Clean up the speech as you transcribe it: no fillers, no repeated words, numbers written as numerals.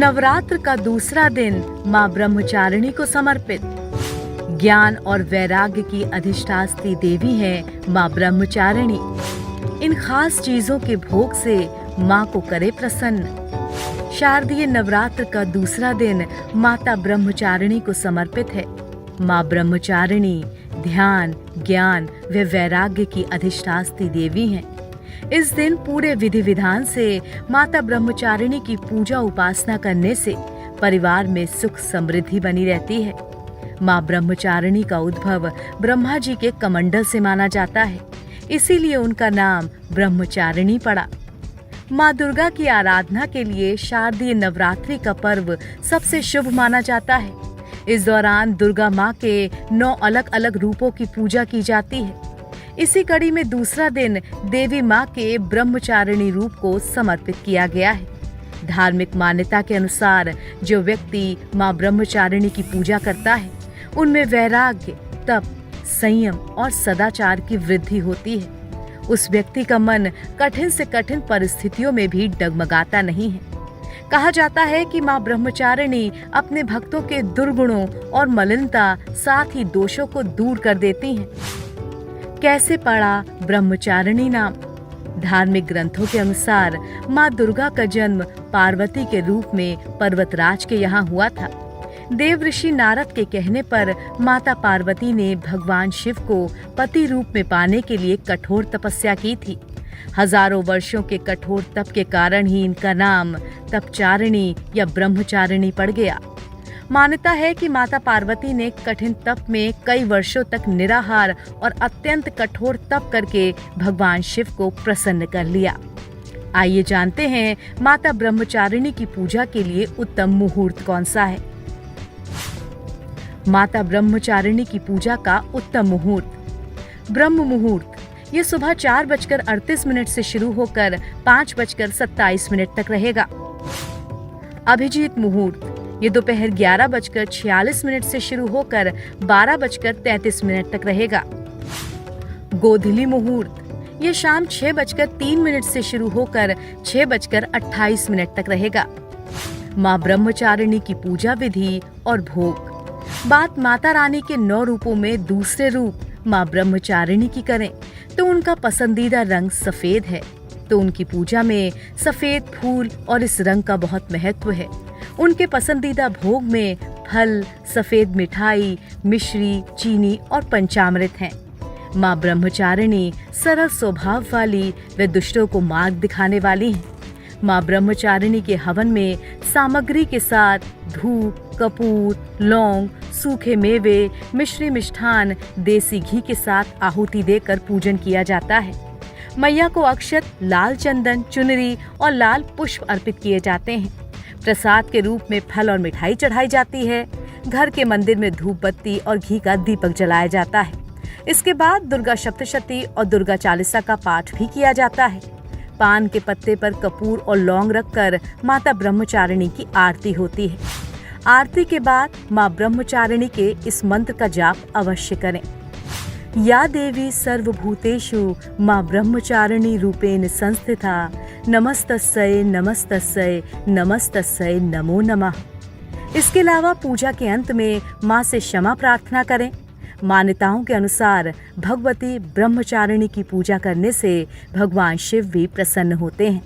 नवरात्र का दूसरा दिन माँ ब्रह्मचारिणी को समर्पित। ज्ञान और वैराग्य की अधिष्ठात्री देवी है माँ ब्रह्मचारिणी। इन खास चीजों के भोग से माँ को करे प्रसन्न। शारदीय नवरात्र का दूसरा दिन माता ब्रह्मचारिणी को समर्पित है। माँ ब्रह्मचारिणी ध्यान, ज्ञान व वैराग्य की अधिष्ठात्री देवी हैं। इस दिन पूरे विधि विधान से माता ब्रह्मचारिणी की पूजा उपासना करने से परिवार में सुख समृद्धि बनी रहती है। माँ ब्रह्मचारिणी का उद्भव ब्रह्मा जी के कमंडल से माना जाता है, इसीलिए उनका नाम ब्रह्मचारिणी पड़ा। माँ दुर्गा की आराधना के लिए शारदीय नवरात्रि का पर्व सबसे शुभ माना जाता है। इस दौरान दुर्गा माँ के 9 अलग अलग रूपों की पूजा की जाती है। इसी कड़ी में दूसरा दिन देवी माँ के ब्रह्मचारिणी रूप को समर्पित किया गया है। धार्मिक मान्यता के अनुसार जो व्यक्ति माँ ब्रह्मचारिणी की पूजा करता है, उनमें वैराग्य, तप, संयम और सदाचार की वृद्धि होती है। उस व्यक्ति का मन कठिन से कठिन परिस्थितियों में भी डगमगाता नहीं है। कहा जाता है कि माँ ब्रह्मचारिणी अपने भक्तों के दुर्गुणों और मलिनता, साथ ही दोषों को दूर कर देती हैं। कैसे पड़ा ब्रह्मचारिणी नाम? धार्मिक ग्रंथों के अनुसार माँ दुर्गा का जन्म पार्वती के रूप में पर्वतराज के यहाँ हुआ था। देव ऋषि नारद के कहने पर माता पार्वती ने भगवान शिव को पति रूप में पाने के लिए कठोर तपस्या की थी। हजारों वर्षों के कठोर तप के कारण ही इनका नाम तपचारिणी या ब्रह्मचारिणी पड़ गया। मान्यता है कि माता पार्वती ने कठिन तप में कई वर्षों तक निराहार और अत्यंत कठोर तप करके भगवान शिव को प्रसन्न कर लिया। आइए जानते हैं माता ब्रह्मचारिणी की पूजा के लिए उत्तम मुहूर्त कौन सा है। माता ब्रह्मचारिणी की पूजा का उत्तम मुहूर्त। ब्रह्म मुहूर्त ये सुबह 4:38 से शुरू होकर 5:27 तक रहेगा। अभिजीत मुहूर्त ये दोपहर 11:46 से शुरू होकर 12:33 तक रहेगा। गोधूली मुहूर्त ये शाम 6:03 से शुरू होकर 6:28 तक रहेगा। माँ ब्रह्मचारिणी की पूजा विधि और भोग। बात माता रानी के 9 रूपों में दूसरे रूप माँ ब्रह्मचारिणी की करें तो उनका पसंदीदा रंग सफेद है, तो उनकी पूजा में सफेद फूल और इस रंग का बहुत महत्व है। उनके पसंदीदा भोग में फल, सफेद मिठाई, मिश्री, चीनी और पंचामृत हैं। माँ ब्रह्मचारिणी सरल स्वभाव वाली व दुष्टों को मार्ग दिखाने वाली हैं। माँ ब्रह्मचारिणी के हवन में सामग्री के साथ धूप, कपूर, लौंग, सूखे मेवे, मिश्री मिष्ठान, देसी घी के साथ आहुति देकर पूजन किया जाता है। मैया को अक्षत, लाल चंदन, चुनरी और लाल पुष्प अर्पित किए जाते हैं। प्रसाद के रूप में फल और मिठाई चढ़ाई जाती है। घर के मंदिर में धूप बत्ती और घी का दीपक जलाया जाता है। इसके बाद दुर्गा सप्तशती और दुर्गा चालीसा का पाठ भी किया जाता है। पान के पत्ते पर कपूर और लौंग रखकर माता ब्रह्मचारिणी की आरती होती है। आरती के बाद माँ ब्रह्मचारिणी के इस मंत्र का जाप अवश्य करें। या देवी सर्वभूतेषु माँ ब्रह्मचारिणी रूपेण संस्थिता नमस्तस्यै नमस्तस्यै नमस्तस्यै नमो नमः। इसके अलावा पूजा के अंत में माँ से क्षमा प्रार्थना करें। मान्यताओं के अनुसार भगवती ब्रह्मचारिणी की पूजा करने से भगवान शिव भी प्रसन्न होते हैं।